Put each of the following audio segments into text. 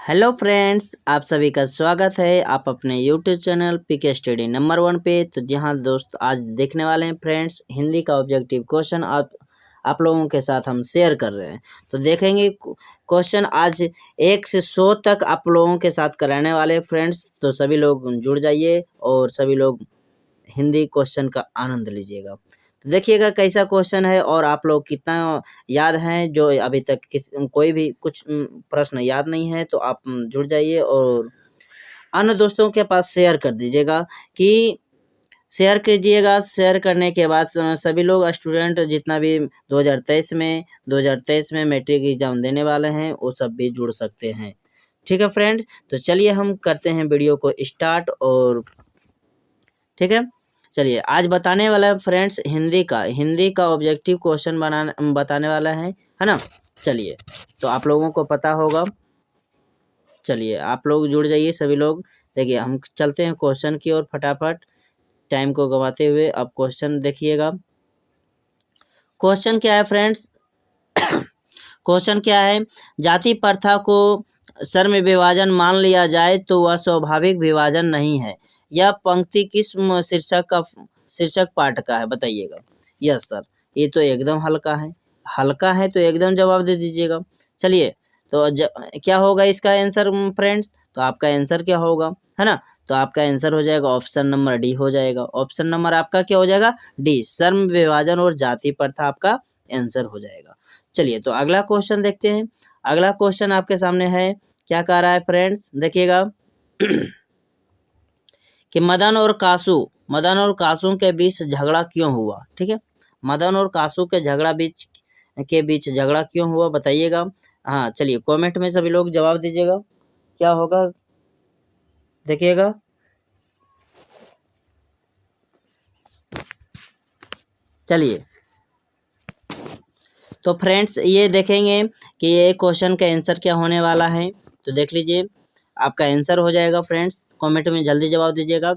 Hello friends, आप सभी का स्वागत है आप अपने YouTube channel PK study number 1 पे। तो जहां दोस्त आज देखने वाले हैं फ्रेंड्स हिंदी का ऑब्जेक्टिव क्वेश्चन आप लोगों के साथ हम शेयर कर रहे हैं। तो देखेंगे क्वेश्चन आज 1 से 100 तक आप लोगों के साथ कराने वाले फ्रेंड्स। तो सभी लोग जुड़ जाइए और सभी लोग हिंदी क्वेश्चन का आनंद लीजिएगा। तो देखिएगा कैसा क्वेश्चन है और आप लोग कितना याद हैं। जो अभी तक कोई भी कुछ प्रश्न याद नहीं है तो आप जुड़ जाइए और अन्य दोस्तों के पास शेयर कर दीजिएगा कि शेयर कीजिएगा। शेयर करने के बाद सभी लोग स्टूडेंट जितना भी 2023 में मैट्रिक एग्जाम देने वाले हैं वो सब भी जुड़ सकते हैं। ठीक है फ्रेंड्स, तो चलिए हम करते हैं वीडियो को स्टार्ट। और ठीक है, चलिए आज बताने वाला है फ्रेंड्स हिंदी का ऑब्जेक्टिव क्वेश्चन बताने वाला है ना। चलिए, तो आप लोगों को पता होगा। चलिए आप लोग जुड़ जाइए सभी लोग। देखिए हम चलते हैं क्वेश्चन की ओर फटाफट, टाइम को गवाते हुए। अब क्वेश्चन देखिएगा। क्वेश्चन क्या है फ्रेंड्स? क्वेश्चन क्या है? जाति प्रथा को सर्व विभाजन मान लिया जाए तो वह स्वाभाविक विभाजन नहीं है। यह पंक्ति किस शीर्षक पाठ का है बताइएगा। यस सर, ये तो एकदम हल्का है तो एकदम जवाब दे दीजिएगा। चलिए, तो क्या होगा इसका आंसर फ्रेंड्स? तो आपका आंसर क्या होगा, है ना? तो आपका आंसर हो जाएगा ऑप्शन नंबर डी हो जाएगा। ऑप्शन नंबर आपका क्या हो जाएगा? डी, सर्व विभाजन और जाति प्रथा आपका आंसर हो जाएगा। चलिए, तो अगला क्वेश्चन देखते हैं। अगला क्वेश्चन आपके सामने है, क्या कह रहा है फ्रेंड्स? देखिएगा कि मदन और कासू के बीच झगड़ा क्यों हुआ। ठीक है, मदन और कासू के बीच झगड़ा क्यों हुआ बताइएगा। हाँ चलिए, कमेंट में सभी लोग जवाब दीजिएगा क्या होगा। देखिएगा, चलिए तो फ्रेंड्स ये देखेंगे कि ये क्वेश्चन का आंसर क्या होने वाला है। तो देख लीजिए, आपका आंसर हो जाएगा फ्रेंड्स, कमेंट में जल्दी जवाब दीजिएगा।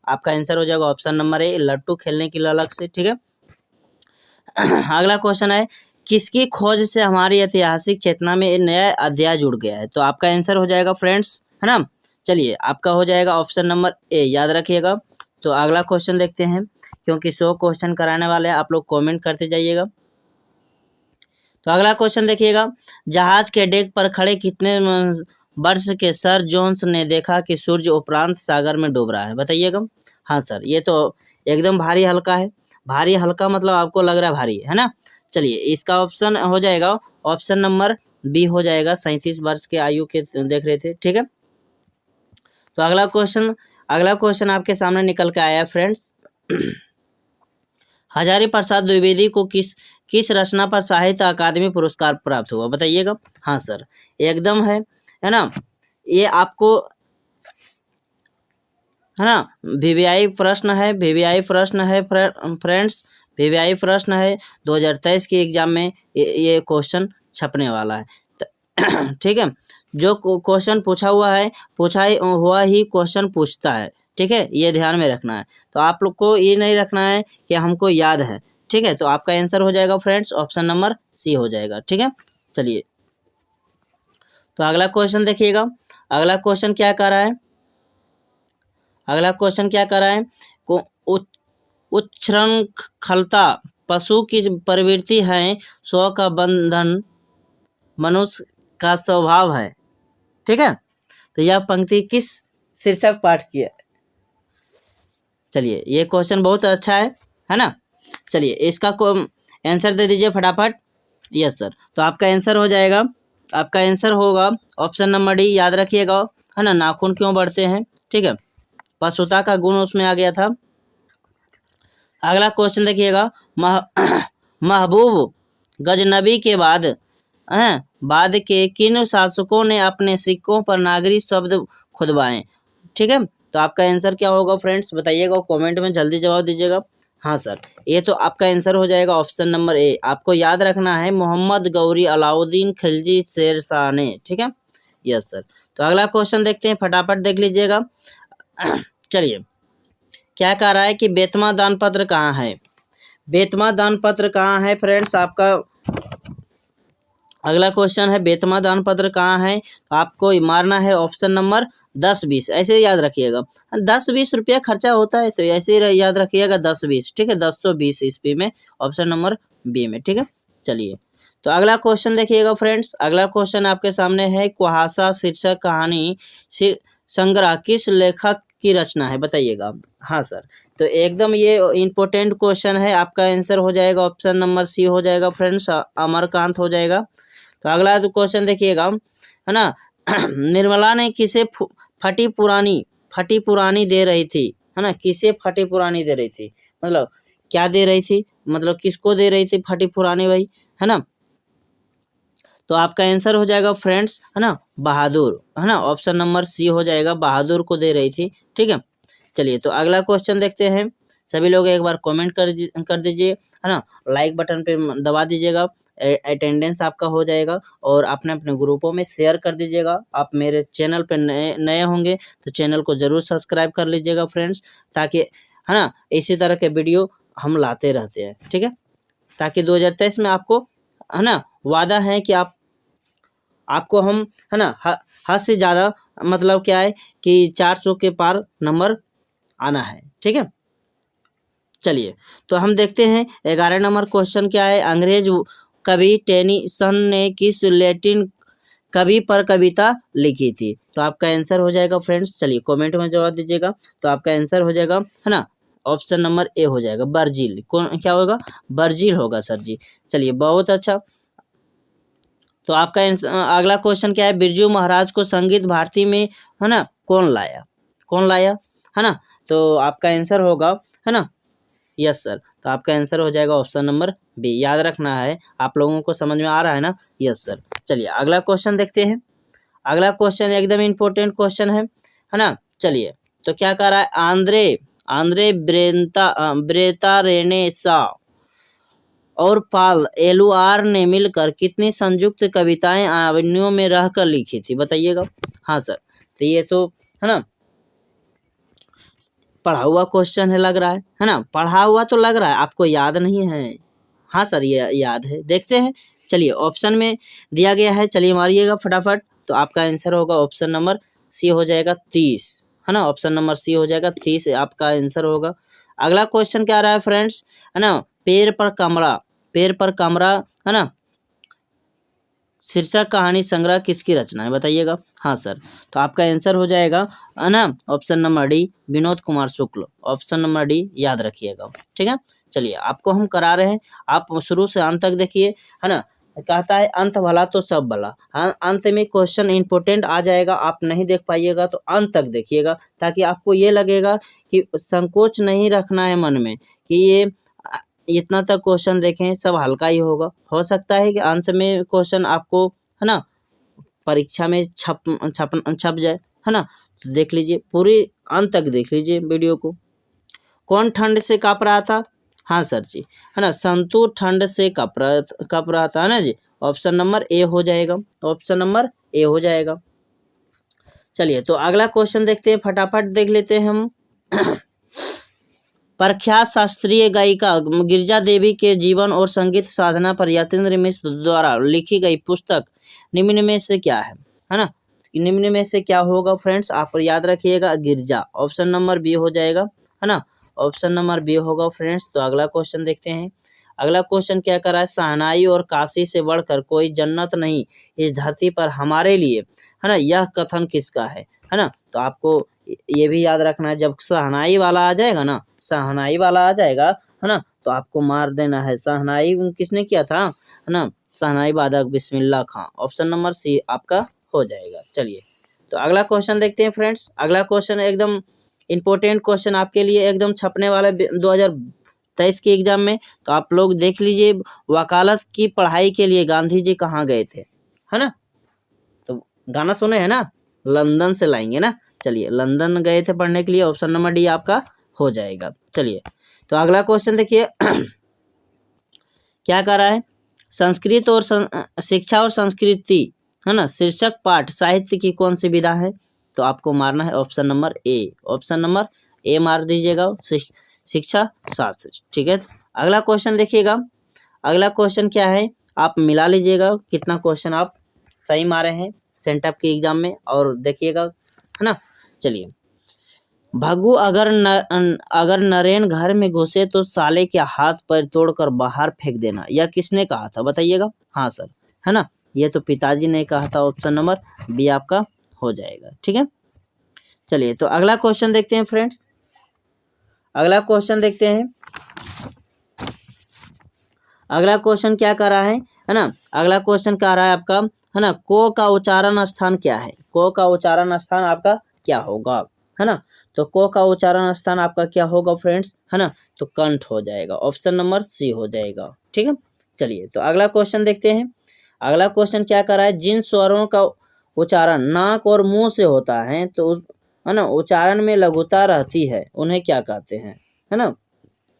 आपका आंसर हो जाएगा ऑप्शन नंबर ए, लट्टू खेलने की ललक से। ठीक है, अगला क्वेश्चन है, किसकी खोज से हमारी ऐतिहासिक चेतना में एक नया अध्याय जुड़ गया है। तो आपका आंसर हो जाएगा फ्रेंड्स, है ना। चलिए, आपका हो जाएगा ऑप्शन नंबर ए, याद रखिएगा। तो अगला क्वेश्चन देखते हैं, क्योंकि 100 क्वेश्चन कराने वाले हैं, आप लोग कमेंट करते जाइएगा। तो अगला क्वेश्चन देखिएगा, जहाज के डेक पर खड़े कितने वर्ष के सर जोन्स ने देखा कि सूर्य उपरांत सागर में डूब रहा है बताइएगा। हाँ सर, ये तो एकदम भारी हल्का है। भारी हल्का मतलब आपको लग रहा है भारी, है ना। चलिए, इसका ऑप्शन हो जाएगा ऑप्शन नंबर बी हो जाएगा। 37 वर्ष के आयु के देख रहे थे। ठीक है, तो अगला क्वेश्चन आपके सामने निकल के आया है फ्रेंड्स। हजारी प्रसाद द्विवेदी को किस रचना पर साहित्य अकादमी पुरस्कार प्राप्त हुआ बताइएगा। हाँ सर, एकदम है ना। ये आपको, है ना, वीवीआई प्रश्न है फ्रेंड्स। वीवीआई प्रश्न है 2023 के एग्जाम में ये क्वेश्चन छपने वाला है। ठीक है, जो क्वेश्चन पूछा हुआ ही क्वेश्चन पूछता है। ठीक है, ये ध्यान में रखना है। तो आप लोग को ये नहीं रखना है कि हमको याद है। ठीक है, तो आपका आंसर हो जाएगा फ्रेंड्स ऑप्शन नंबर सी हो जाएगा। ठीक है, चलिए तो अगला क्वेश्चन देखिएगा। अगला क्वेश्चन क्या कर रहा है? उच्छृंखलता पशु की प्रवृत्ति है, स्व का बंधन मनुष्य का स्वभाव है। ठीक है, तो यह पंक्ति किस शीर्षक पाठ की है? चलिए, ये क्वेश्चन बहुत अच्छा है ना। चलिए, इसका आंसर दे दीजिए फटाफट। यस सर, तो आपका आंसर होगा ऑप्शन नंबर डी, याद रखिएगा, है ना। नाखून क्यों बढ़ते हैं? ठीक है, पशुता का गुण उसमें आ गया था। अगला क्वेश्चन देखिएगा, महबूब गजनबी के बाद के किन शासकों ने अपने सिक्कों पर नागरी शब्द खुदवाए? ठीक है, तो आपका आंसर क्या होगा फ्रेंड्स बताइएगा, कमेंट में जल्दी जवाब दीजिएगा। हाँ सर, ये तो आपका आंसर हो जाएगा ऑप्शन नंबर ए। आपको याद रखना है मोहम्मद गौरी, अलाउद्दीन खिलजी, शेरशाह ने। ठीक है, यस सर। तो अगला क्वेश्चन देखते हैं, फटाफट देख लीजिएगा। चलिए, क्या कह रहा है कि बेतमा दान पत्र कहाँ है? बेतमा दान पत्र कहाँ है फ्रेंड्स? अगला क्वेश्चन है बेतमा दान पत्र कहाँ है, तो आपको मारना है ऑप्शन नंबर 10-20, ऐसे याद रखिएगा। 10-20 रुपया खर्चा होता है तो ऐसे याद रखिएगा 10-20, ठीक है, 1020 ईस्वी में, ऑप्शन नंबर बी में, ठीक है। चलिए तो अगला क्वेश्चन देखिएगा फ्रेंड्स, अगला क्वेश्चन आपके सामने है कुहासा शीर्षक कहानी संग्रह किस लेखक की रचना है, बताइएगा। हाँ सर, तो एकदम ये इम्पोर्टेंट क्वेश्चन है, आपका आंसर हो जाएगा ऑप्शन नंबर सी हो जाएगा फ्रेंड्स, अमरकांत हो जाएगा। तो अगला तो क्वेश्चन देखिएगा, है ना। निर्मला ने किसे फटी पुरानी दे रही थी, है ना, किसे फटी पुरानी दे रही थी, मतलब क्या दे रही थी, मतलब किसको दे रही थी फटी पुरानी भाई, है ना। तो आपका आंसर हो जाएगा फ्रेंड्स, है ना, बहादुर, है ना, ऑप्शन नंबर सी हो जाएगा, बहादुर को दे रही थी, ठीक है। चलिए तो अगला क्वेश्चन देखते हैं, सभी लोग एक बार कमेंट कर दीजिए, है ना, लाइक बटन पे दबा दीजिएगा, अटेंडेंस आपका हो जाएगा, और अपने अपने ग्रुपों में शेयर कर दीजिएगा। आप मेरे चैनल पे नए होंगे तो चैनल को ज़रूर सब्सक्राइब कर लीजिएगा फ्रेंड्स, ताकि, है ना, इसी तरह के वीडियो हम लाते रहते हैं, ठीक है, ताकि 2023 में आपको, है ना, वादा है कि आपको हम, है ना, हद से ज़्यादा, मतलब क्या है कि 400 के पार नंबर आना है, ठीक है। चलिए तो हम देखते हैं 11 नंबर क्वेश्चन क्या है, अंग्रेज कवि टेनिसन ने किस लैटिन कवि पर कविता लिखी थी, तो आपका आंसर हो जाएगा फ्रेंड्स, चलिए कमेंट में जवाब दीजिएगा। तो आपका आंसर हो जाएगा, है ना, ऑप्शन नंबर ए हो जाएगा, वर्जिल। कौन क्या होगा, वर्जिल होगा सर जी। चलिए बहुत अच्छा। तो आपका अगला क्वेश्चन क्या है, बिरजू महाराज को संगीत भारती में, है ना, कौन लाया, है ना, तो आपका आंसर होगा, है ना, यस सर। तो आपका आंसर हो जाएगा ऑप्शन नंबर बी, याद रखना है, आप लोगों को समझ में आ रहा है ना, यस सर। चलिए अगला क्वेश्चन देखते हैं, अगला क्वेश्चन एकदम इम्पोर्टेंट क्वेश्चन है ना। चलिए तो क्या कर रहा है, आंद्रे ब्रेता रेनेसा और पाल एलुआर ने मिलकर कितनी संयुक्त कविताएं आवनियों में रहकर लिखी थी, बताइएगा। हाँ सर, तो ये तो, है ना, पढ़ा हुआ क्वेश्चन है, लग रहा है ना, पढ़ा हुआ तो लग रहा है, आपको याद नहीं है। हाँ सर ये याद है, देखते हैं। चलिए ऑप्शन में दिया गया है, चलिए मारिएगा फटाफट। तो आपका आंसर होगा ऑप्शन नंबर सी हो जाएगा 30, है ना, ऑप्शन नंबर सी हो जाएगा 30 आपका आंसर होगा। अगला क्वेश्चन क्या रहा है फ्रेंड्स, है ना, पेड़ पर कमरा, है ना, शीर्षक कहानी संग्रह किसकी रचना है, बताइएगा। हाँ सर, तो आपका आंसर हो जाएगा, है ना, option number D, Vinod Kumar Shukla, option number D याद रखिएगा, ठीक है। चलिए आपको हम करा रहे हैं, आप शुरू से अंत तक देखिए, है ना, कहता है अंत भला तो सब भला। हाँ, अंत में क्वेश्चन इंपोर्टेंट आ जाएगा, आप नहीं देख पाइएगा तो अंत तक देखिएगा, ताकि आपको ये लगेगा कि संकोच नहीं रखना है मन में कि ये इतना तक क्वेश्चन देखें सब हल्का ही होगा, हो सकता है कि अंत में क्वेश्चन आपको, है ना, परीक्षा में छप जाए, है ना। तो देख लीजिए, पूरी अंत तक देख लीजिए वीडियो को। कौन ठंड से काँप रहा था, हाँ सर जी, है ना, संतू ठंड से काँप रहा था, है ना जी, ऑप्शन नंबर ए हो जाएगा, ऑप्शन नंबर ए हो जाएगा। चलिए तो अगला क्वेश्चन देखते हैं, फटाफट देख लेते हैं हम। प्रख्यात शास्त्रीय गायिका गिरिजा देवी के जीवन और संगीत साधना पर यतीन्द्र मिश्र द्वारा लिखी गई पुस्तक निम्न में से क्या है ना, निम्न में से क्या होगा फ्रेंड्स, आप याद रखिएगा, गिरिजा, ऑप्शन नंबर बी हो जाएगा, है ना, ऑप्शन नंबर बी होगा फ्रेंड्स। तो अगला क्वेश्चन देखते हैं, अगला क्वेश्चन क्या कर रहा है, शहनाई और काशी से बढ़कर कोई जन्नत नहीं इस धरती पर हमारे लिए, है ना, यह कथन किसका है ना। तो आपको ये भी याद रखना है, जब शहनाई वाला आ जाएगा ना, शहनाई वाला आ जाएगा, है ना, तो आपको मार देना है। शहनाई किसने किया था, है ना, शहनाई वादक बिस्मिल्लाह खां, ऑप्शन नंबर सी आपका हो जाएगा। चलिए तो अगला क्वेश्चन देखते हैं फ्रेंड्स, अगला क्वेश्चन एकदम इम्पोर्टेंट क्वेश्चन आपके लिए, एकदम छपने वाला 2023 के एग्जाम में। तो आप लोग देख लीजिए, वकालत की पढ़ाई के लिए गांधी जी कहाँ गए थे, है ना, तो गाना सुने हैं ना, लंदन से लाएंगे ना। चलिए लंदन गए थे पढ़ने के लिए, ऑप्शन नंबर डी आपका हो जाएगा। चलिए तो अगला क्वेश्चन देखिए, क्या कर रहा है, संस्कृत और शिक्षा और संस्कृति, है ना, शीर्षक पाठ साहित्य की कौन सी विधा है, तो आपको मारना है option number A, option number A मार दीजिएगा, शिक्षा शास्त्र, ठीक है। अगला क्वेश्चन देखिएगा, अगला क्वेश्चन क्या है, आप मिला लीजिएगा कितना क्वेश्चन आप सही मारे हैं सेंटअप के एग्जाम में, और देखिएगा, है ना। चलिए, भग्गू अगर नरेन घर में घुसे तो साले के हाथ पैर तोड़कर बाहर फेंक देना, यह किसने कहा था बताइएगा। हाँ सर, है ना, ये तो पिताजी ने कहा था। ऑप्शन नंबर बी आपका हो जाएगा। ठीक है, चलिए तो अगला क्वेश्चन देखते हैं फ्रेंड्स। अगला क्वेश्चन देखते हैं, अगला क्वेश्चन क्या कर रहा है ना। अगला क्वेश्चन क्या रहा है आपका, है ना, को का उच्चारण स्थान क्या है। को का उच्चारण स्थान आपका क्या होगा, है ना। तो को का उच्चारण स्थान आपका क्या होगा फ्रेंड्स, है ना, तो कंठ हो जाएगा। ऑप्शन नंबर सी हो जाएगा। ठीक है, चलिए तो अगला क्वेश्चन देखते हैं। अगला क्वेश्चन क्या कर रहा है, जिन स्वरों का उच्चारण नाक और मुंह से होता है तो है ना उच्चारण में लघुता रहती है, उन्हें क्या कहते हैं, है ना।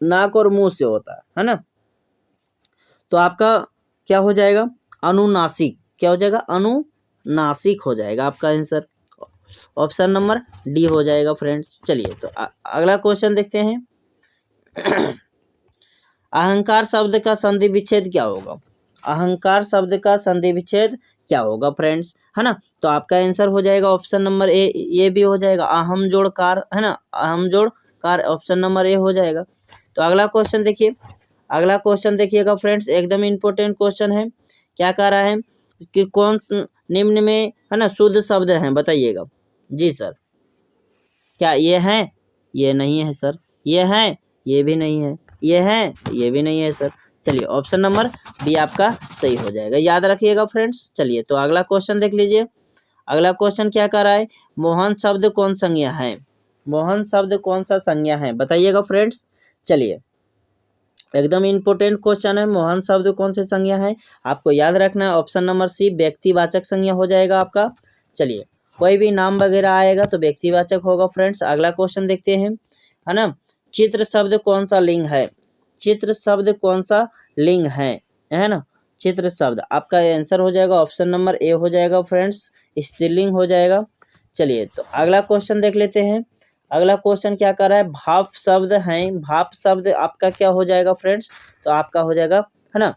नाक और मुंह से होता है ना, तो आपका क्या हो जाएगा, अनुनासिक। क्या हो जाएगा, अनुनासिक हो जाएगा आपका आंसर। ऑप्शन नंबर डी हो जाएगा फ्रेंड्स। चलिए तो अगला क्वेश्चन देखते हैं। अहंकार शब्द का संधि विच्छेद क्या होगा। अहंकार शब्द का संधि विच्छेद क्या होगा फ्रेंड्स, है ना। तो आपका आंसर हो जाएगा ऑप्शन नंबर ए, ये भी हो जाएगा अहम जोड़ कार, है ना, अहम जोड़ कार। ऑप्शन नंबर ए हो जाएगा। तो अगला क्वेश्चन देखिए, अगला क्वेश्चन देखिएगा फ्रेंड्स, एकदम इम्पोर्टेंट क्वेश्चन है। क्या कह रहा है कि कौन निम्न में, है ना, शुद्ध शब्द है बताइएगा। जी सर, क्या ये है, ये नहीं है सर, ये है, ये भी नहीं है, ये है, ये भी नहीं है सर। चलिए ऑप्शन नंबर बी आपका सही हो जाएगा, याद रखिएगा फ्रेंड्स। चलिए तो अगला क्वेश्चन देख लीजिए। अगला क्वेश्चन क्या कर रहा है, मोहन शब्द कौन संज्ञा है। मोहन शब्द कौन सा संज्ञा है बताइएगा फ्रेंड्स। चलिए, एकदम इम्पोर्टेंट क्वेश्चन है, मोहन शब्द कौन से संज्ञा है, आपको याद रखना है। ऑप्शन नंबर सी व्यक्तिवाचक संज्ञा हो जाएगा आपका। चलिए, कोई भी नाम वगैरह आएगा तो व्यक्तिवाचक होगा फ्रेंड्स। अगला क्वेश्चन देखते हैं, है ना, चित्र शब्द कौन सा लिंग है। चित्र शब्द कौन सा लिंग है ना। चित्र शब्द आपका आंसर हो जाएगा, ऑप्शन नंबर ए हो जाएगा फ्रेंड्स, स्त्रीलिंग हो जाएगा। चलिए तो अगला क्वेश्चन देख लेते हैं। अगला क्वेश्चन क्या कर रहा है, भाप शब्द है। भाप शब्द आपका क्या हो जाएगा फ्रेंड्स, तो आपका हो जाएगा, है ना,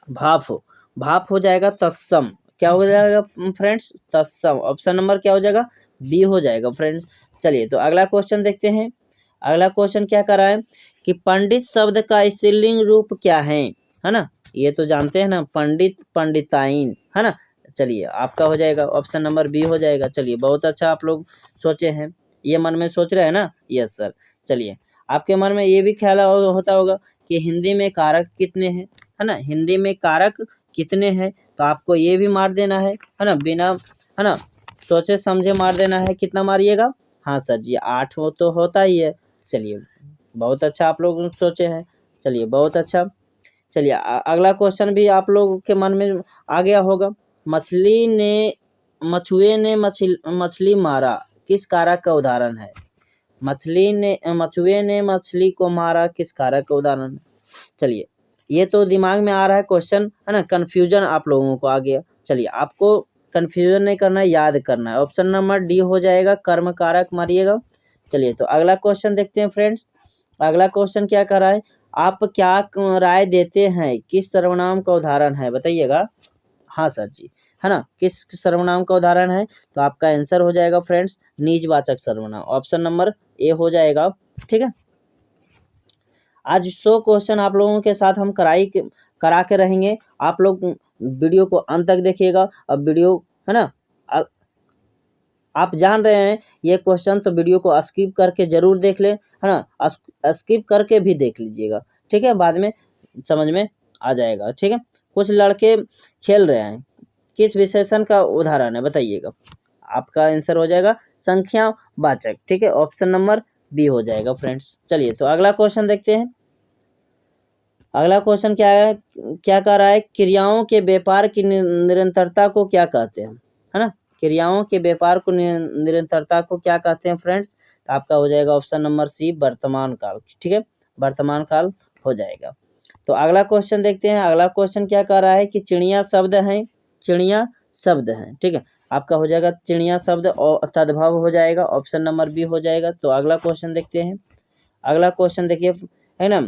भाप हो जाएगा तत्सम। क्या हो जाएगा फ्रेंड्स, तत्सम। ऑप्शन नंबर क्या हो जाएगा, बी हो जाएगा फ्रेंड्स। चलिए तो अगला क्वेश्चन देखते हैं। अगला क्वेश्चन क्या कर रहा है कि पंडित शब्द का स्त्रीलिंग रूप क्या है ना। ये तो जानते हैं ना, पंडित, पंडिताइन, है ना। चलिए आपका हो जाएगा ऑप्शन नंबर बी हो जाएगा। चलिए बहुत अच्छा आप लोग सोचे हैं, ये मन में सोच रहे हैं ना, यस सर। चलिए, आपके मन में ये भी ख्याल होता होगा कि हिंदी में कारक कितने हैं, है ना, हिंदी में कारक कितने हैं, तो आपको ये भी मार देना है ना, बिना, है ना, सोचे समझे मार देना है। कितना मारिएगा, हाँ सर जी 8 हो तो होता ही है। चलिए बहुत अच्छा आप लोग सोचे हैं, चलिए बहुत अच्छा। चलिए अगला क्वेश्चन भी आप लोगों के मन में आ गया होगा। मछुए ने मछली मारा किस कारक का उदाहरण है। मछुए ने मछली को मारा किस कारक का उदाहरण है। चलिए, ये तो दिमाग में आ रहा है क्वेश्चन, है ना, कंफ्यूजन आप लोगों को आ गया। चलिए, आपको कंफ्यूजन नहीं करना है, याद करना है। ऑप्शन नंबर डी हो जाएगा, कर्म कारक मारिएगा। चलिए तो अगला क्वेश्चन देखते हैं फ्रेंड्स। अगला क्वेश्चन क्या कर रहा है, आप क्या राय देते हैं किस सर्वनाम का उदाहरण है बताइएगा। हाँ सर जी, है ना, किस सर्वनाम का उदाहरण है, तो आपका आंसर हो जाएगा फ्रेंड्स निजवाचक सर्वनाम। ऑप्शन नंबर ए हो जाएगा। ठीक है, आज 100 क्वेश्चन आप लोगों के साथ हम करा के रहेंगे। आप लोग वीडियो को अंत तक देखिएगा। अब वीडियो, है ना, आप जान रहे हैं ये क्वेश्चन, तो वीडियो को स्किप करके जरूर देख लें, है ना, स्किप करके भी देख लीजिएगा। ठीक है, बाद में समझ में आ जाएगा। ठीक है, कुछ लड़के खेल रहे हैं, किस विशेषण का उदाहरण है बताइएगा। आपका आंसर हो जाएगा संख्या वाचक। ठीक है, ऑप्शन नंबर बी हो जाएगा फ्रेंड्स। चलिए तो अगला क्वेश्चन देखते हैं। अगला क्वेश्चन क्या है, क्या कह रहा है, क्रियाओं के व्यापार की निरंतरता को क्या कहते हैं, है ना, क्रियाओं के व्यापार को निरंतरता को क्या कहते हैं फ्रेंड्स, तो आपका हो जाएगा ऑप्शन नंबर सी वर्तमान काल। ठीक है, वर्तमान काल हो जाएगा। तो अगला क्वेश्चन देखते हैं। अगला क्वेश्चन क्या कह रहा है कि चिड़िया शब्द है। चिड़िया शब्द है, ठीक है, आपका हो जाएगा चिड़िया शब्द और तद्भव हो जाएगा। ऑप्शन नंबर बी हो जाएगा। तो अगला क्वेश्चन देखते हैं। अगला क्वेश्चन देखिए, है ना,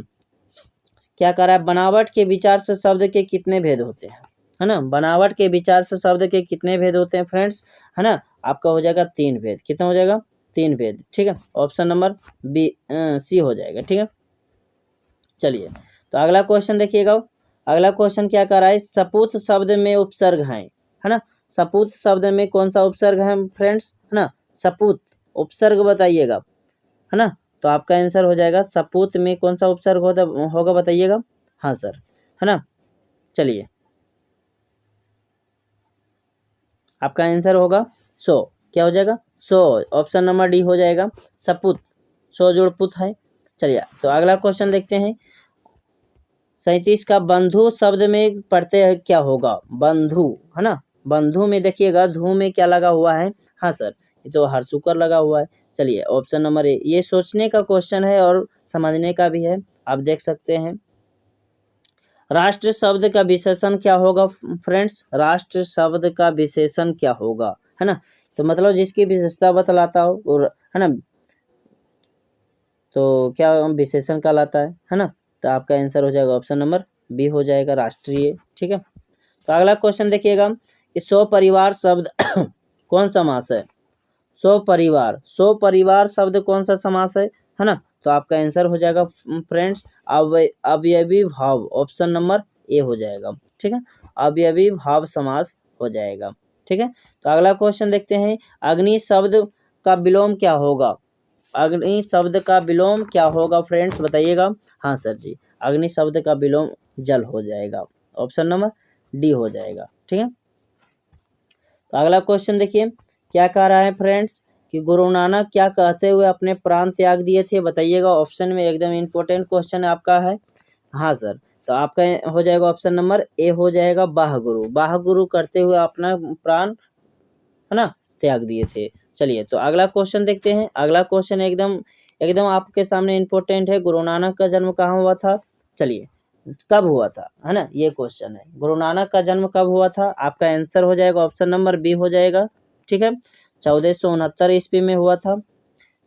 क्या कर रहा है, बनावट के विचार से शब्द के कितने भेद होते हैं, है ना, बनावट के विचार से शब्द के कितने भेद होते हैं फ्रेंड्स, है ना, आपका हो जाएगा 3 भेद। कितना हो जाएगा, 3 भेद, ठीक है, ऑप्शन नंबर बी सी हो जाएगा, ठीक है। चलिए तो अगला क्वेश्चन देखिएगा, अगला क्वेश्चन क्या कर रहा है, सपूत शब्द में उपसर्ग है ना, सपूत शब्द में कौन सा उपसर्ग है फ्रेंड्स, है ना, सपूत उपसर्ग बताइएगा, है ना, तो आपका आंसर हो जाएगा सपूत में कौन सा उपसर्ग होगा बताइएगा, हाँ सर, है ना। चलिए आपका आंसर होगा सो, क्या हो जाएगा, सो, ऑप्शन नंबर डी हो जाएगा, सपूत, सो जोड़ पुत है। चलिए तो अगला क्वेश्चन देखते हैं, 37 का बंधु शब्द में प्रत्यय क्या होगा, बंधु, है ना, बंधु में देखिएगा धू में क्या लगा हुआ है, हाँ सर, ये तो हरसुकर लगा हुआ है। चलिए ऑप्शन नंबर ए, ये सोचने का क्वेश्चन है और समझने का भी है, आप देख सकते हैं। राष्ट्र शब्द का विशेषण क्या होगा फ्रेंड्स, राष्ट्र शब्द का विशेषण क्या होगा, है ना, तो मतलब जिसकी विशेषता बतलाता हो, और है ना, तो क्या विशेषण कहलाता है ना, तो आपका आंसर हो जाएगा ऑप्शन नंबर बी हो जाएगा, राष्ट्रीय, ठीक है। तो अगला क्वेश्चन देखिएगा कि स्वपरिवार शब्द कौन समास है, स्वपरिवार शब्द कौन सा समास है ना, तो आपका आंसर हो जाएगा फ्रेंड्स अवयवी भाव, ऑप्शन नंबर ए हो जाएगा, ठीक है, अवयवी भाव समास हो जाएगा, ठीक है। तो अगला क्वेश्चन देखते हैं, अग्नि शब्द का विलोम क्या होगा, अग्नि शब्द का विलोम क्या होगा फ्रेंड्स बताइएगा, हाँ सर जी, अग्नि शब्द का विलोम जल हो जाएगा, ऑप्शन नंबर डी हो जाएगा, ठीक है। तो अगला क्वेश्चन देखिए क्या कह रहा है फ्रेंड्स कि गुरु नानक क्या कहते हुए अपने प्राण त्याग दिए थे बताइएगा, ऑप्शन में एकदम इम्पोर्टेंट क्वेश्चन आपका है, हाँ सर, तो आपका हो जाएगा ऑप्शन नंबर ए हो जाएगा, बाह गुरु करते हुए अपना प्राण, है ना, त्याग दिए थे। चलिए तो अगला क्वेश्चन देखते हैं, अगला क्वेश्चन एकदम आपके सामने इम्पोर्टेंट है, गुरु नानक का जन्म कहाँ हुआ था, चलिए कब हुआ था, है ना, ये क्वेश्चन है, गुरु नानक का जन्म कब हुआ था, आपका आंसर हो जाएगा ऑप्शन नंबर बी हो जाएगा, ठीक है, 1469 ईस्वी में हुआ था।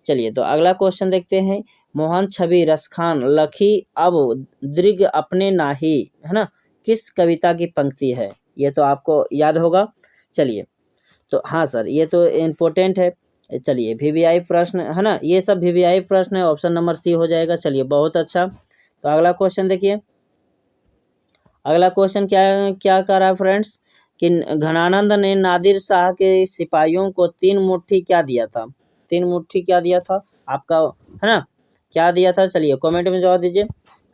चलिए तो अगला क्वेश्चन देखते हैं, मोहन छवि रसखान लखी अब दृग अपने नाही, है ना, किस कविता की पंक्ति है, ये तो आपको याद होगा। चलिए तो हाँ सर, ये तो इम्पोर्टेंट है। चलिए वीवीआई प्रश्न है ना, ये सब वीवीआई प्रश्न है, ऑप्शन नंबर सी हो जाएगा। चलिए बहुत अच्छा, तो अगला क्वेश्चन देखिए, अगला क्वेश्चन क्या कर रहा है फ्रेंड्स कि घनानंद ने नादिर शाह के सिपाहियों को 3 मुट्ठी क्या दिया था, 3 मुट्ठी क्या दिया था आपका, है ना, क्या दिया था, चलिए कमेंट में जवाब दीजिए,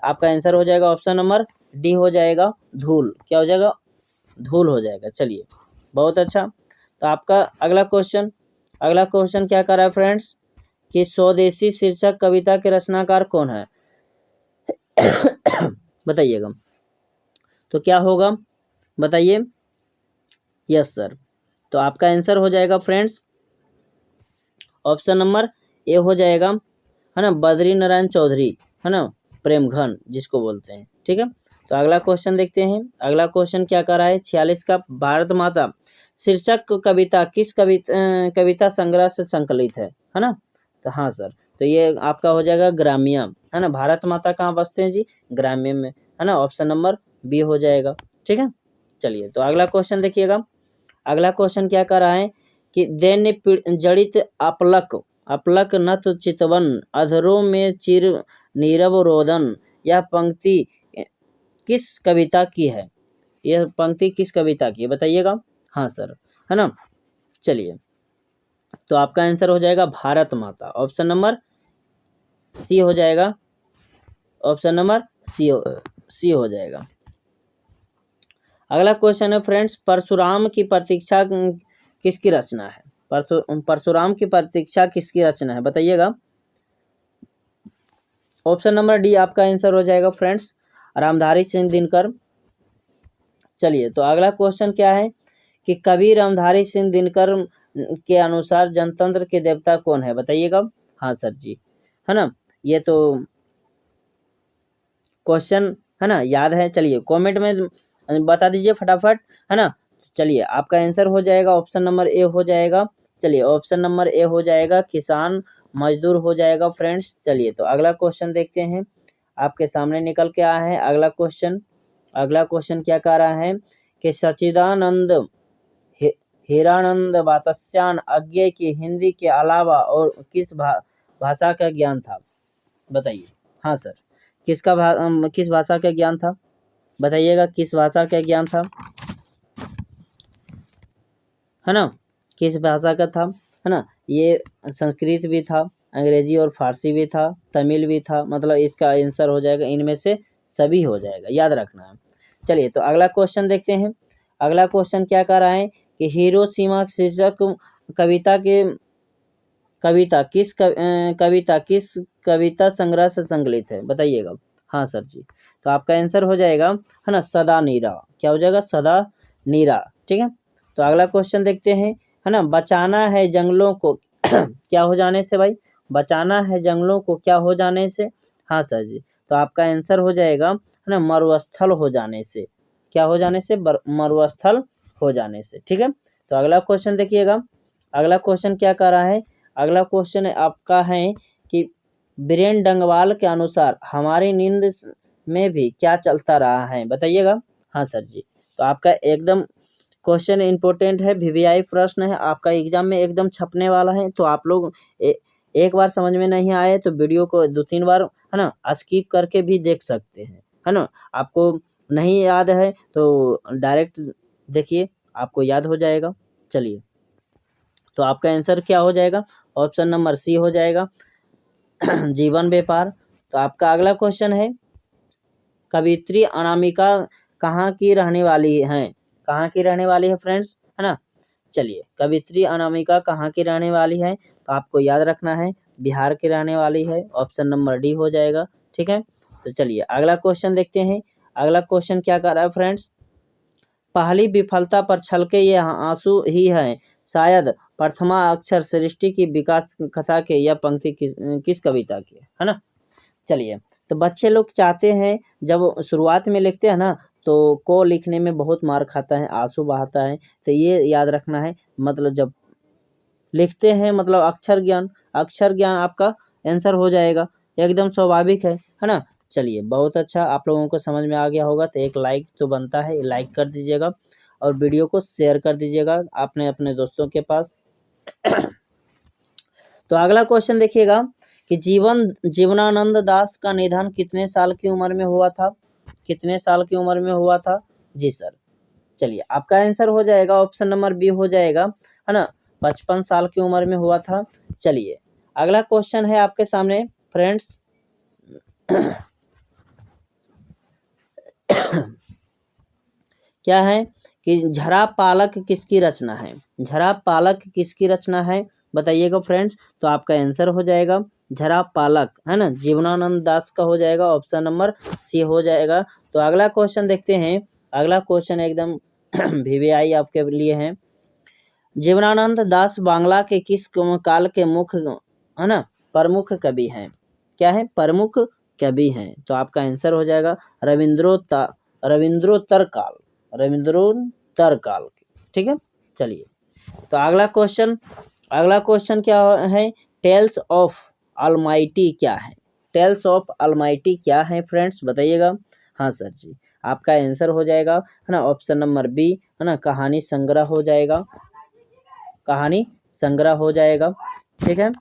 आपका आंसर हो जाएगा ऑप्शन नंबर डी हो जाएगा, धूल, क्या हो जाएगा, धूल हो जाएगा। चलिए बहुत अच्छा, तो आपका अगला क्वेश्चन क्या कर रहा है फ्रेंड्स कि स्वदेशी शीर्षक कविता के रचनाकार कौन है बताइएगा, तो क्या होगा बताइए, यस सर, तो आपका आंसर हो जाएगा फ्रेंड्स ऑप्शन नंबर ए हो जाएगा, है ना, बद्री नारायण चौधरी, है ना, प्रेमघन जिसको बोलते हैं, ठीक है। तो अगला क्वेश्चन देखते हैं, अगला क्वेश्चन क्या कर रहा है, 46 का भारत माता शीर्षक कविता किस कविता संग्रह से संकलित है ना, तो हाँ सर, तो ये आपका हो जाएगा ग्राम्य, है ना, भारत माता कहाँ बसते हैं जी, ग्राम्य में, है ना, ऑप्शन नंबर बी हो जाएगा, ठीक है। चलिए तो अगला क्वेश्चन देखिएगा, अगला क्वेश्चन क्या कर रहा है कि दैन्य जड़ित अपलक नत चितवन अधरों में चिर नीरव रोदन, यह पंक्ति किस कविता की है, यह पंक्ति किस कविता की है बताइएगा, हाँ सर, है ना। चलिए तो आपका आंसर हो जाएगा भारत माता, ऑप्शन नंबर सी हो जाएगा, ऑप्शन नंबर सी हो जाएगा। अगला क्वेश्चन है फ्रेंड्स, परशुराम की प्रतीक्षा किसकी रचना है, परशुराम की प्रतीक्षा किसकी रचना है बताइएगा, ऑप्शन नंबर डी आपका आंसर हो जाएगा फ्रेंड्स, रामधारी सिंह दिनकर। चलिए तो अगला क्वेश्चन क्या है कि कवि रामधारी सिंह दिनकर के अनुसार जनतंत्र के देवता कौन है बताइएगा, हाँ सर जी, है ना, ये तो क्वेश्चन है ना याद है, चलिए कमेंट में बता दीजिए फटाफट, है ना। चलिए आपका आंसर हो जाएगा ऑप्शन नंबर ए हो जाएगा, चलिए ऑप्शन नंबर ए हो जाएगा किसान मजदूर हो जाएगा फ्रेंड्स। चलिए तो अगला क्वेश्चन देखते हैं, आपके सामने निकल के आया है। अगला क्वेश्चन क्या कह रहा है कि सच्चिदानंद हीरानंद वात्स्यायन अज्ञे की हिंदी के अलावा और किस भाषा का ज्ञान था? बताइए। हाँ सर, किस भाषा का ज्ञान था? बताइएगा, किस भाषा का ज्ञान था, है ना? किस भाषा का था, है ना? ये संस्कृत भी था, अंग्रेजी और फारसी भी था, तमिल भी था, मतलब इसका आंसर हो जाएगा इनमें से सभी हो जाएगा, याद रखना है। चलिए तो अगला क्वेश्चन देखते हैं। अगला क्वेश्चन क्या कर रहा है कि हिरोशिमा शीर्षक कविता किस कविता संग्रह से संकलित है? बताइएगा। हाँ सर जी, तो आपका आंसर हो जाएगा, है ना, सदा नीरा। क्या हो जाएगा? सदा नीरा। ठीक है, तो अगला क्वेश्चन देखते हैं, है ना। बचाना है जंगलों को क्या हो जाने से भाई? बचाना है जंगलों को क्या हो जाने से? हाँ सर जी, तो आपका आंसर हो जाएगा, है ना, मरुस्थल हो जाने से। क्या हो जाने से? मरुस्थल हो जाने से। ठीक है, तो अगला क्वेश्चन देखिएगा। अगला क्वेश्चन क्या कर रहा है? अगला क्वेश्चन आपका है कि बीरेन डंगवाल के अनुसार हमारी नींद में भी क्या चलता रहा है? बताइएगा। हाँ सर जी, तो आपका एकदम क्वेश्चन इंपॉर्टेंट है, वीवीआई प्रश्न है, आपका एग्जाम में एकदम छपने वाला है। तो आप लोग एक बार समझ में नहीं आए तो वीडियो को 2-3 बार, है ना, स्किप करके भी देख सकते हैं, है ना। आपको नहीं याद है तो डायरेक्ट देखिए, आपको याद हो जाएगा। चलिए, तो आपका आंसर क्या हो जाएगा? ऑप्शन नंबर सी हो जाएगा, जीवन व्यापार। तो आपका अगला क्वेश्चन है, कवित्री अनामिका कहाँ की रहने वाली हैं? कहाँ की रहने वाली है फ्रेंड्स, है ना? चलिए, कवित्री अनामिका कहाँ की रहने वाली है? तो आपको याद रखना है, बिहार की रहने वाली है। ऑप्शन नंबर डी हो जाएगा। ठीक है, तो चलिए अगला क्वेश्चन देखते हैं। अगला क्वेश्चन क्या कर रहा है फ्रेंड्स? पहली विफलता पर छलके ये आंसू ही है, शायद प्रथमा अक्षर सृष्टि की विकास कथा के, यह पंक्ति किस कविता की है ना? चलिए, तो बच्चे लोग चाहते हैं, जब शुरुआत में लिखते हैं ना तो को लिखने में बहुत मार खाता है, आंसू बहाता है। तो ये याद रखना है, मतलब जब लिखते हैं, मतलब अक्षर ज्ञान आपका आंसर हो जाएगा, एकदम स्वाभाविक है ना। चलिए, बहुत अच्छा, आप लोगों को समझ में आ गया होगा। तो एक लाइक तो बनता है, लाइक कर दीजिएगा और वीडियो को शेयर कर दीजिएगा अपने दोस्तों के पास। तो अगला क्वेश्चन देखिएगा कि जीवनानंद दास का निधन कितने साल की उम्र में हुआ था? कितने साल की उम्र में हुआ था? जी सर, चलिए आपका आंसर हो जाएगा, ऑप्शन नंबर बी हो जाएगा, है ना, 55 साल की उम्र में हुआ था। चलिए, अगला क्वेश्चन है आपके सामने फ्रेंड्स, क्या है कि झरा पालक किसकी रचना है? झरा पालक किसकी रचना है? बताइएगा फ्रेंड्स। तो आपका आंसर हो जाएगा झरा पालक, है ना, जीवनानंद दास का हो जाएगा, ऑप्शन नंबर सी हो जाएगा। तो अगला क्वेश्चन देखते हैं। अगला क्वेश्चन एकदम वीवीआई आपके लिए है। जीवनानंद दास बांग्ला के किस काल के मुख्य, है ना, प्रमुख कवि हैं? क्या है? प्रमुख कवि हैं। तो आपका आंसर हो जाएगा रविंद्रोत्तर काल। ठीक है, चलिए, तो अगला क्वेश्चन क्या है? टेल्स ऑफ अलमाइटी क्या है? टेल्स ऑफ अलमाइटी क्या है फ्रेंड्स? बताइएगा। हाँ सर जी, आपका आंसर हो जाएगा, है ना, ऑप्शन नंबर बी, है ना, कहानी संग्रह हो जाएगा, कहानी संग्रह हो जाएगा। ठीक है,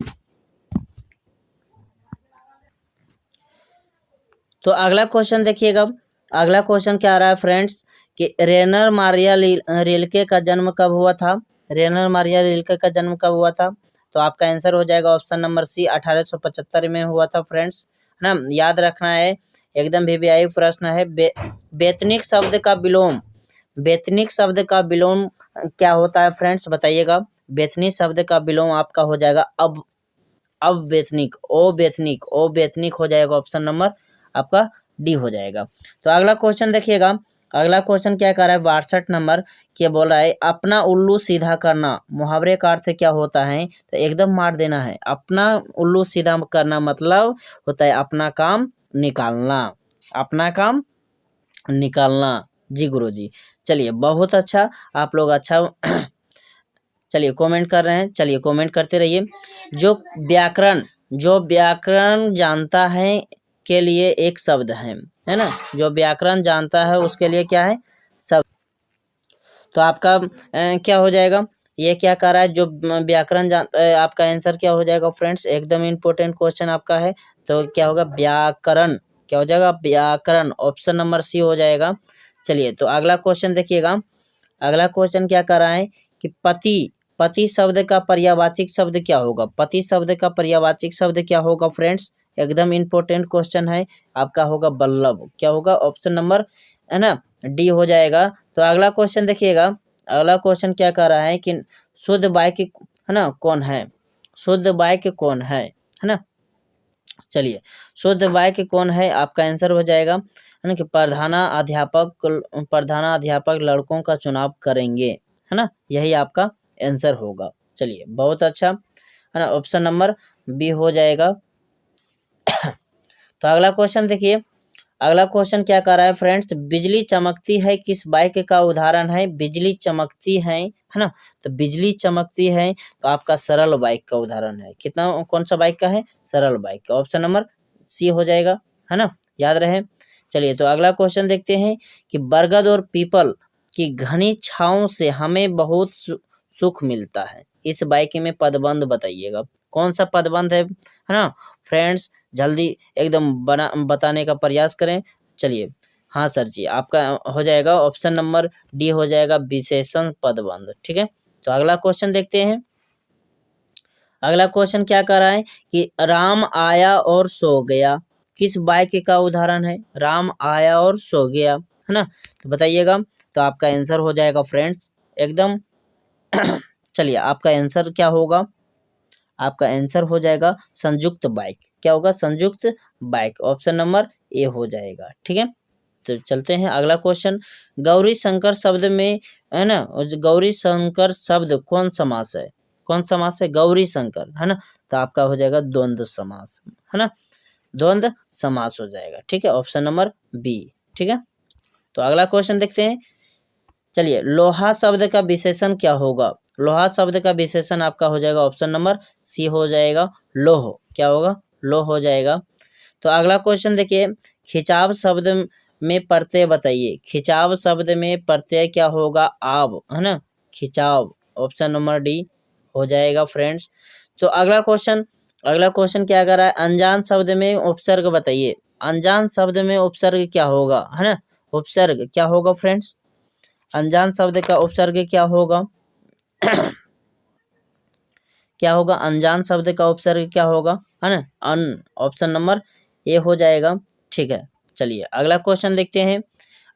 तो अगला क्वेश्चन देखिएगा। अगला क्वेश्चन क्या आ रहा है फ्रेंड्स कि रेनर मारिया रिल्के का जन्म कब हुआ था? रेनर मारिया रिल्के का जन्म कब हुआ था? तो आपका आंसर हो जाएगा ऑप्शन नंबर सी, 1875 में हुआ था फ्रेंड्स, है ना। याद रखना है, एकदम वीवीआई प्रश्न है। बेतनिक शब्द का विलोम क्या होता है फ्रेंड्स? बताइएगा। बेतनिक शब्द का विलोम आपका हो जाएगा अब बेतनिक हो जाएगा, ऑप्शन नंबर आपका डी हो जाएगा। तो अगला क्वेश्चन देखिएगा। अगला क्वेश्चन क्या कर रहा है? 62 नंबर क्या बोल रहा है? अपना उल्लू सीधा करना मुहावरे का अर्थ क्या होता है? तो एकदम मार देना है। अपना उल्लू सीधा करना मतलब होता है अपना काम निकालना, अपना काम निकालना। जी गुरुजी, चलिए बहुत अच्छा, आप लोग अच्छा चलिए कमेंट कर रहे हैं, चलिए कमेंट करते रहिए। जो व्याकरण जानता है के लिए एक शब्द है ना। जो व्याकरण जानता है उसके लिए क्या है, शब्द। तो आपका क्या हो जाएगा, ये क्या कर रहा है, जो व्याकरण जानता है। आपका आंसर क्या हो जाएगा फ्रेंड्स, एकदम इम्पोर्टेंट क्वेश्चन आपका है। तो क्या होगा, व्याकरण। क्या हो जाएगा, व्याकरण। ऑप्शन नंबर सी हो जाएगा। चलिए तो अगला क्वेश्चन देखिएगा। अगला क्वेश्चन क्या कर रहा है कि पति, पति शब्द का पर्यायवाची शब्द क्या होगा, पति शब्द का पर्यायवाची शब्द क्या होगा फ्रेंड्स, एकदम इम्पोर्टेंट क्वेश्चन है आपका, होगा बल्लभ। क्या होगा, ऑप्शन नंबर है ना डी हो जाएगा। तो अगला क्वेश्चन देखिएगा। अगला क्वेश्चन क्या कर रहा है कि शुद्ध वाक्य है ना कौन है, शुद्ध वाक्य कौन है ना। चलिए शुद्ध वाक्य कौन है, आपका आंसर हो जाएगा है ना कि प्रधानाध्यापक लड़कों का चुनाव करेंगे, है ना, यही आपका आंसर होगा। चलिए बहुत अच्छा है ना, ऑप्शन नंबर बी हो जाएगा। तो अगला क्वेश्चन देखिए। अगला क्वेश्चन क्या कर रहा है फ्रेंड्स, बिजली चमकती है किस वाक्य का उदाहरण है, बिजली चमकती है ना। तो बिजली चमकती है तो आपका सरल वाक्य का उदाहरण है। कितना, कौन सा वाक्य का है, सरल वाक्य। ऑप्शन नंबर सी हो जाएगा, है ना, याद रहे। चलिए तो अगला क्वेश्चन देखते हैं कि बरगद और पीपल की घनी छांव से हमें बहुत सुख मिलता है, इस वाक्य में पदबंध बताइएगा। कौन सा पदबंध है ना फ्रेंड्स, जल्दी एकदम बताने का प्रयास करें। चलिए हाँ सर जी, आपका हो जाएगा ऑप्शन नंबर डी हो जाएगा, विशेषण पदबंध। ठीक है, तो अगला क्वेश्चन देखते हैं। अगला क्वेश्चन क्या कर रहा है कि राम आया और सो गया किस वाक्य का उदाहरण है, राम आया और सो गया, है ना। तो बताइएगा, तो आपका आंसर हो जाएगा फ्रेंड्स एकदम चलिए आपका आंसर क्या होगा, आपका आंसर हो जाएगा संयुक्त वाक्य। क्या होगा, संयुक्त वाक्य। ऑप्शन नंबर ए हो जाएगा। ठीक है, तो चलते हैं अगला क्वेश्चन। गौरी शंकर शब्द में है ना, गौरी शंकर शब्द कौन समास है, कौन समास है, गौरी शंकर, है ना। तो आपका हो जाएगा द्वंद्व समास, है ना, द्वंद्व समास हो जाएगा। ठीक है, ऑप्शन नंबर बी। ठीक है, तो अगला क्वेश्चन देखते हैं। चलिए लोहा शब्द का विशेषण क्या होगा, लोहा शब्द का विशेषण आपका हो जाएगा ऑप्शन नंबर सी हो जाएगा, लोह। क्या होगा, लोह हो जाएगा। तो अगला क्वेश्चन देखिए, खिंचाव शब्द में प्रत्यय बताइए, खिंचाव शब्द में प्रत्यय क्या होगा, आव, है ना, खिंचाव। ऑप्शन नंबर डी हो जाएगा फ्रेंड्स। तो अगला क्वेश्चन क्या कर रहा है, अनजान शब्द में उपसर्ग बताइए, अनजान शब्द में उपसर्ग क्या होगा, है ना, उपसर्ग क्या होगा फ्रेंड्स, अनजान शब्द का उपसर्ग क्या होगा क्या होगा, अनजान शब्द का उपसर्ग क्या होगा, है ना, अन। ऑप्शन नंबर ए हो जाएगा। ठीक है, चलिए अगला क्वेश्चन देखते हैं।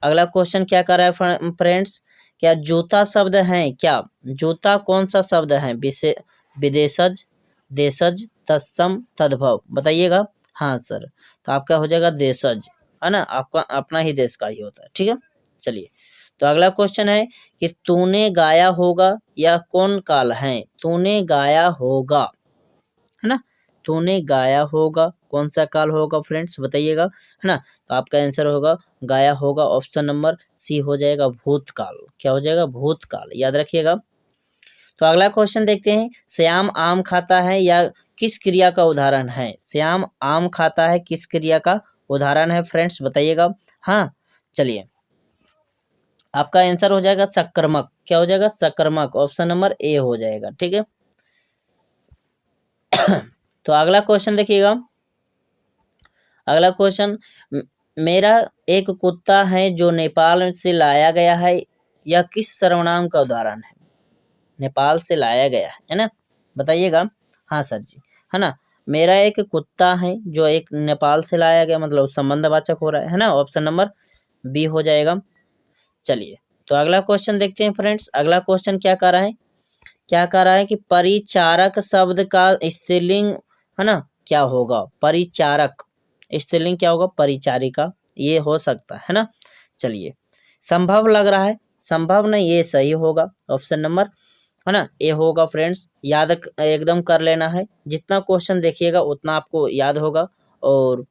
अगला क्वेश्चन क्या कर रहा है फ्रेंड्स, क्या जूता शब्द है, क्या जूता कौन सा शब्द है, विदेशज, देशज, तत्सम, तद्भव, बताइएगा। हाँ सर, तो आपका हो जाएगा देशज, है ना, आपका अपना ही देश का ही होता है। ठीक है, चलिए तो अगला क्वेश्चन है कि तूने गाया होगा या कौन काल है, तूने गाया होगा, है ना, तूने गाया होगा कौन सा काल होगा फ्रेंड्स, बताइएगा, है ना। तो आपका आंसर होगा गाया होगा, ऑप्शन नंबर सी हो जाएगा, भूतकाल। क्या हो जाएगा, भूतकाल, याद रखिएगा। तो अगला क्वेश्चन देखते हैं, श्याम आम खाता है या किस क्रिया का उदाहरण है, श्याम आम खाता है किस क्रिया का उदाहरण है फ्रेंड्स, बताइएगा। हाँ चलिए आपका आंसर हो जाएगा सकर्मक। क्या हो जाएगा, सकर्मक। ऑप्शन नंबर ए हो जाएगा। ठीक है, तो अगला क्वेश्चन देखिएगा। अगला क्वेश्चन, मेरा एक कुत्ता है जो नेपाल से लाया गया है, यह किस सर्वनाम का उदाहरण है, नेपाल से लाया गया है ना, बताइएगा। हाँ सर जी, है ना, मेरा एक कुत्ता है जो एक नेपाल से लाया गया, मतलब संबंधवाचक हो रहा है ना, ऑप्शन नंबर बी हो जाएगा। चलिए तो अगला क्वेश्चन देखते हैं फ्रेंड्स। अगला क्वेश्चन क्या कर रहा है, क्या कर रहा है कि परिचारक शब्द का स्त्रीलिंग, है ना, क्या होगा, परिचारक स्त्रीलिंग क्या होगा, परिचारिका, ये हो सकता है ना। चलिए संभव लग रहा है, संभव नहीं, ये सही होगा, ऑप्शन नंबर, है ना, ए होगा फ्रेंड्स। याद एकदम कर लेना है, जितना क्वेश्चन देखिएगा उतना आपको याद होगा और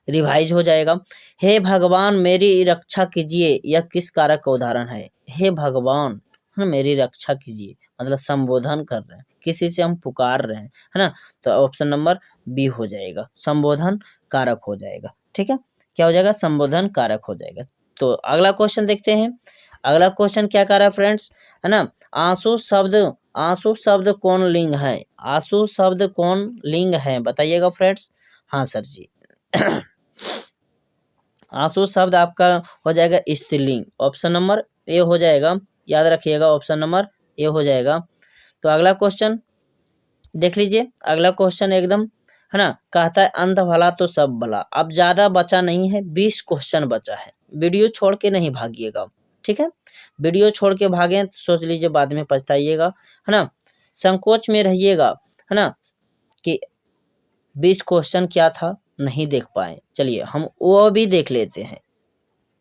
रिवाइज हो जाएगा। हे भगवान मेरी रक्षा कीजिए, यह किस कारक का उदाहरण है, हे भगवान, है ना, मेरी रक्षा कीजिए, मतलब संबोधन कर रहे हैं, किसी से हम पुकार रहे हैं, है ना, तो ऑप्शन नंबर बी हो जाएगा, संबोधन कारक हो जाएगा। ठीक है, क्या हो जाएगा, संबोधन कारक हो जाएगा। तो अगला क्वेश्चन देखते हैं। अगला क्वेश्चन क्या कर रहा है फ्रेंड्स, है ना, आंसू शब्द कौन लिंग है, आंसू शब्द कौन लिंग है, बताइएगा फ्रेंड्स। हाँ सर जी आंसू शब्द आपका हो जाएगा स्त्रीलिंग, ऑप्शन नंबर ए हो जाएगा, याद रखिएगा ऑप्शन नंबर ए हो जाएगा। तो अगला क्वेश्चन देख लीजिए, अगला क्वेश्चन एकदम, है ना, कहता है अंत भला तो सब भला। अब ज्यादा बचा नहीं है, 20 क्वेश्चन बचा है, वीडियो छोड़ के नहीं भागिएगा। ठीक है, वीडियो छोड़ के भागे तो सोच लीजिए बाद में पछताइएगा, है ना, संकोच में रहिएगा, है ना, कि 20 क्वेश्चन क्या था नहीं देख पाए। चलिए हम वो भी देख लेते हैं,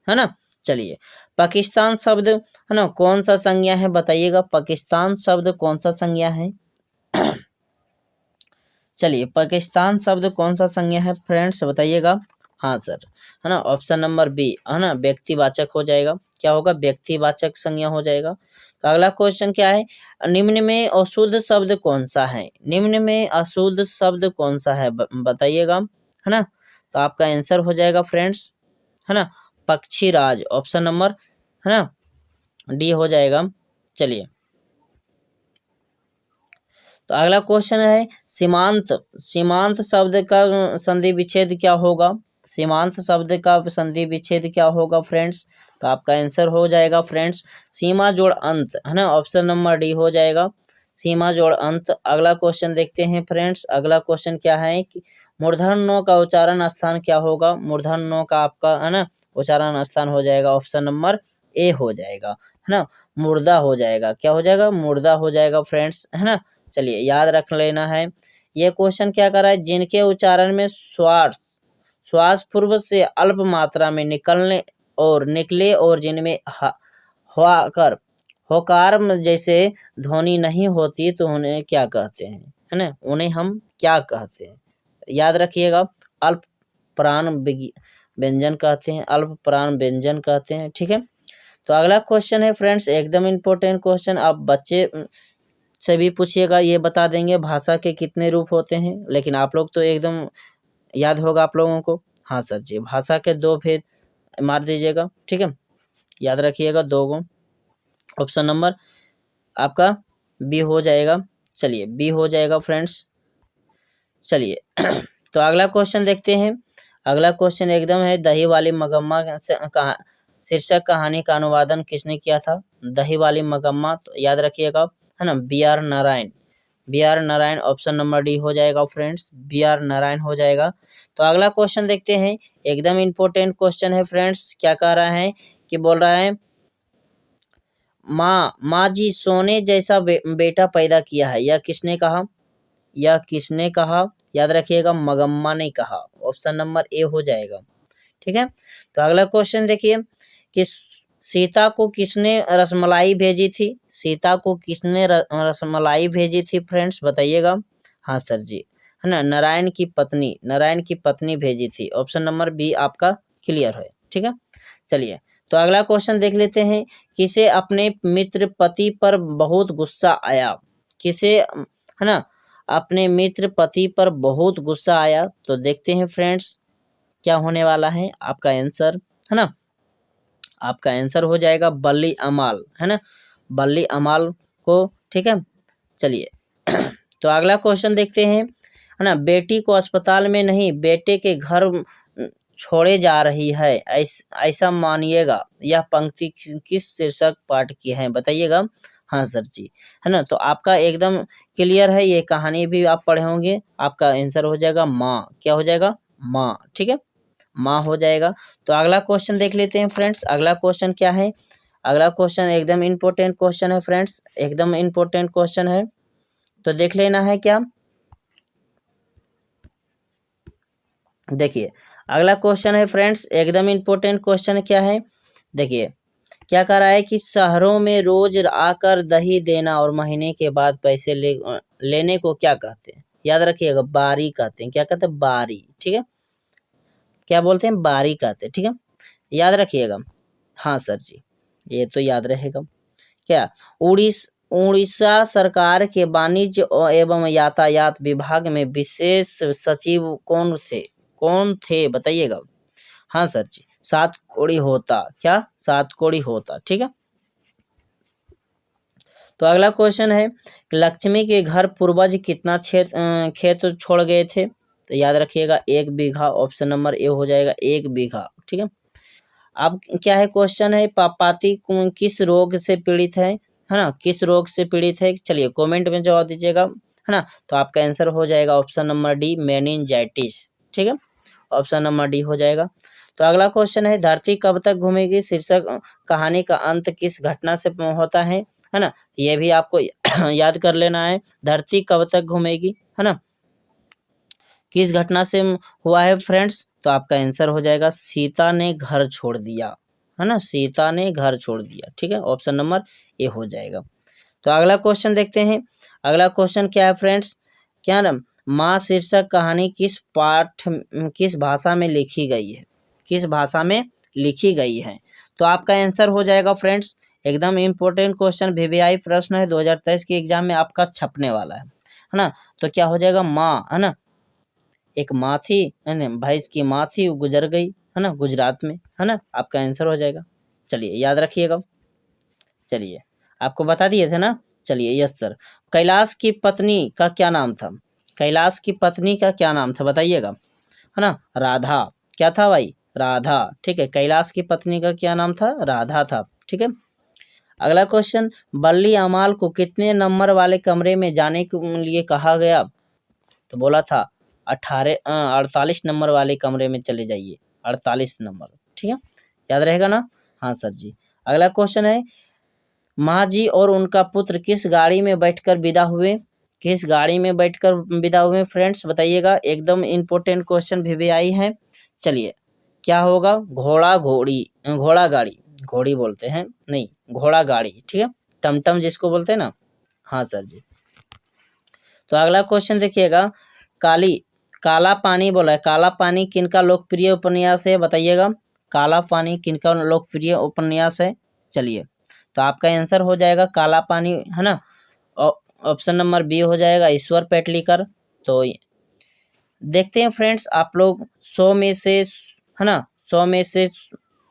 है ना। चलिए, पाकिस्तान शब्द, है ना, कौन सा संज्ञा है, बताइएगा, पाकिस्तान शब्द कौन सा संज्ञा है। चलिए, पाकिस्तान शब्द कौन सा संज्ञा है फ्रेंड्स, बताइएगा। हाँ सर, है ना, ऑप्शन नंबर बी, है ना, व्यक्तिवाचक हो जाएगा, क्या होगा, व्यक्तिवाचक संज्ञा हो जाएगा। तो अगला क्वेश्चन क्या है, निम्न में अशुद्ध शब्द कौन सा है, निम्न में अशुद्ध शब्द कौन सा है, बताइएगा, है ना। तो आपका आंसर हो जाएगा फ्रेंड्स, है ना, पक्षीराज, ऑप्शन नंबर, है ना, डी हो जाएगा। चलिए, तो अगला क्वेश्चन है सीमांत, सीमांत शब्द का संधि विच्छेद क्या होगा, सीमांत शब्द का संधि विच्छेद क्या होगा फ्रेंड्स। तो आपका आंसर हो जाएगा फ्रेंड्स, सीमा जोड़ अंत, है ना, ऑप्शन नंबर डी हो जाएगा, सीमा जोड़ अंत। अगला क्वेश्चन देखते हैं फ्रेंड्स, अगला क्वेश्चन क्या है कि मूर्धन्य नो का उच्चारण स्थान क्या होगा, मूर्धन्य नो का आपका, है ना, उच्चारण स्थान हो जाएगा, ऑप्शन नंबर ए हो जाएगा, है ना, मुर्दा हो जाएगा, क्या हो जाएगा, मुर्दा हो जाएगा फ्रेंड्स, है ना। चलिए, याद रख लेना है। ये क्वेश्चन क्या कर रहा है, जिनके उच्चारण में श्वास पूर्व से अल्प मात्रा में निकलने और निकले और जिनमें होकार जैसे ध्वनि नहीं होती तो उन्हें क्या कहते हैं, है ना, उन्हें हम क्या कहते हैं, याद रखिएगा, अल्प प्राण व्यंजन कहते हैं, अल्प प्राण व्यंजन कहते हैं। ठीक है, तो अगला क्वेश्चन है फ्रेंड्स, एकदम इम्पोर्टेंट क्वेश्चन, आप बच्चे से भी पूछिएगा, ये बता देंगे भाषा के कितने रूप होते हैं, लेकिन आप लोग तो एकदम याद होगा आप लोगों को। हाँ सर जी, भाषा के 2 भेद मार दीजिएगा। ठीक है, याद रखिएगा 2 गो, ऑप्शन नंबर आपका बी हो जाएगा। चलिए, बी हो जाएगा फ्रेंड्स। चलिए तो अगला क्वेश्चन देखते हैं। अगला क्वेश्चन एकदम है, दही वाली मगम्मा का शीर्षक कहानी का अनुवादन किसने किया था, दही वाली मगम्मा, तो याद रखिएगा, है ना, B R Narayan, B R Narayan, option number D हो जाएगा फ्रेंड्स, बी आर नारायण हो जाएगा। तो अगला क्वेश्चन देखते हैं, एकदम इम्पोर्टेंट क्वेश्चन है फ्रेंड्स, क्या कह रहा है कि बोल रहा है माँ जी सोने जैसा बेटा पैदा किया है, यह किसने कहा, यह किसने कहा, याद रखिएगा, मगम्मा ने कहा, ऑप्शन नंबर ए हो जाएगा। ठीक है, तो अगला क्वेश्चन देखिए कि सीता को किसने रसमलाई भेजी थी, सीता को किसने रसमलाई भेजी थी फ्रेंड्स, बताइएगा। हाँ सर जी, है ना, नारायण की पत्नी, नारायण की पत्नी भेजी थी, ऑप्शन नंबर बी आपका क्लियर है। ठीक है, चलिए, तो अगला क्वेश्चन देख लेते हैं, किसे अपने मित्र पति पर बहुत गुस्सा आया, किसे, है ना, अपने मित्र पति पर बहुत गुस्सा आया। तो देखते हैं फ्रेंड्स क्या होने वाला है आपका आंसर, है ना, आपका आंसर हो जाएगा बल्ली अमाल, है ना, बल्ली अमाल को। ठीक है, चलिए तो अगला क्वेश्चन देखते हैं, है ना, बेटी को अस्पताल में नहीं बेटे के घर छोड़े जा रही है, ऐसा मानिएगा, यह पंक्ति किस शीर्षक पाठ की है, बताइएगा। हाँ सर जी, है ना, तो आपका एकदम क्लियर है, ये कहानी भी आप पढ़े होंगे, आपका आंसर हो जाएगा माँ, क्या हो जाएगा, माँ। ठीक है, माँ हो जाएगा। तो अगला क्वेश्चन देख लेते हैं फ्रेंड्स, अगला क्वेश्चन क्या है, अगला क्वेश्चन एकदम इम्पोर्टेंट क्वेश्चन है फ्रेंड्स, एकदम इम्पोर्टेंट क्वेश्चन है, तो देख लेना है क्या, देखिए अगला क्वेश्चन है फ्रेंड्स, एकदम इम्पोर्टेंट क्वेश्चन क्या है, देखिए क्या कह रहा है कि शहरों में रोज आकर दही देना और महीने के बाद पैसे लेने को क्या कहते हैं, याद रखिएगा, बारी कहते हैं, क्या कहते हैं, बारी। ठीक है, क्या बोलते हैं, बारी कहते हैं। ठीक है, याद रखिएगा। हाँ सर जी, ये तो याद रहेगा, क्या उड़ीसा सरकार के वाणिज्य एवं यातायात विभाग में विशेष सचिव कौन थे बताइएगा। हाँ सर जी, सातकोड़ी होता। क्या? सातकोड़ी होता। ठीक है। तो अगला क्वेश्चन है, लक्ष्मी के घर पूर्वज कितना खेत छोड़ गए थे? तो याद रखिएगा 1 बीघा। ऑप्शन नंबर ए हो जाएगा 1 बीघा। ठीक है। अब क्या है क्वेश्चन है, पापाती किस रोग से पीड़ित है ना, किस रोग से पीड़ित है? चलिए कमेंट में जवाब दीजिएगा, है ना। तो आपका आंसर हो जाएगा ऑप्शन नंबर डी, मेनिनजाइटिस। ठीक है, ऑप्शन नंबर डी हो जाएगा। तो अगला क्वेश्चन है, धरती कब तक घूमेगी शीर्षक कहानी का अंत किस घटना से होता है ना। ये भी आपको याद कर लेना है, धरती कब तक घूमेगी, है ना, किस घटना से हुआ है फ्रेंड्स। तो आपका आंसर हो जाएगा सीता ने घर छोड़ दिया, है ना, सीता ने घर छोड़ दिया। ठीक है, ऑप्शन नंबर ए हो जाएगा। तो अगला क्वेश्चन देखते हैं। अगला क्वेश्चन क्या है फ्रेंड्स, क्या नाम, माँ शीर्षक कहानी किस भाषा में लिखी गई है, किस भाषा में लिखी गई है? तो आपका आंसर हो जाएगा फ्रेंड्स, एकदम इम्पोर्टेंट क्वेश्चन, वीवीआई प्रश्न है, 2023 के एग्जाम में आपका छपने वाला है ना। तो क्या हो जाएगा, माँ, है ना, एक माँ थी, है ना, भैंस की माँ थी, वो गुजर गई, है ना, गुजरात में, है ना। आपका आंसर हो जाएगा। चलिए याद रखिएगा। चलिए आपको बता दिए थे ना। चलिए यस सर। कैलाश की पत्नी का क्या नाम था? कैलाश की पत्नी का क्या नाम था बताइएगा, है ना, राधा। क्या था भाई? राधा। ठीक है, कैलाश की पत्नी का क्या नाम था? राधा था। ठीक है। अगला क्वेश्चन, बल्ली अमाल को कितने नंबर वाले कमरे में जाने के लिए कहा गया? तो बोला था 48 नंबर वाले कमरे में चले जाइए, 48 नंबर। ठीक है, याद रहेगा ना। हाँ सर जी। अगला क्वेश्चन है, माँ जी और उनका पुत्र किस गाड़ी में बैठकर विदा हुए? किस गाड़ी में बैठकर विदा हुए फ्रेंड्स बताइएगा, एकदम इम्पोर्टेंट क्वेश्चन वीवीआई है। चलिए क्या होगा, घोड़ा गाड़ी, घोड़ी बोलते हैं नहीं, घोड़ा गाड़ी। ठीक है, टमटम जिसको बोलते हैं ना। हाँ सर जी। तो अगला क्वेश्चन देखिएगा, काला पानी बोला है, काला पानी किनका लोकप्रिय उपन्यास है बताइएगा, काला पानी किनका लोकप्रिय उपन्यास है? चलिए तो आपका आंसर हो जाएगा काला पानी, है ना, ऑप्शन नंबर बी हो जाएगा, ईश्वर पेटलीकर। तो देखते हैं फ्रेंड्स, आप लोग 100 में से, है ना, 100 में से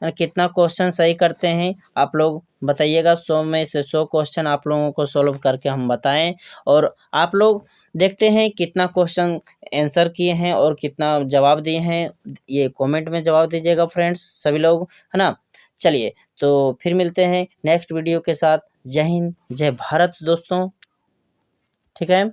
कितना क्वेश्चन सही करते हैं आप लोग बताइएगा। 100 में से 100 क्वेश्चन आप लोगों को सॉल्व करके हम बताएं, और आप लोग देखते हैं कितना क्वेश्चन आंसर किए हैं और कितना जवाब दिए हैं, ये कमेंट में जवाब दीजिएगा फ्रेंड्स सभी लोग, है ना। चलिए तो फिर मिलते हैं नेक्स्ट वीडियो के साथ। जय हिंद, जय भारत दोस्तों। ठीक है।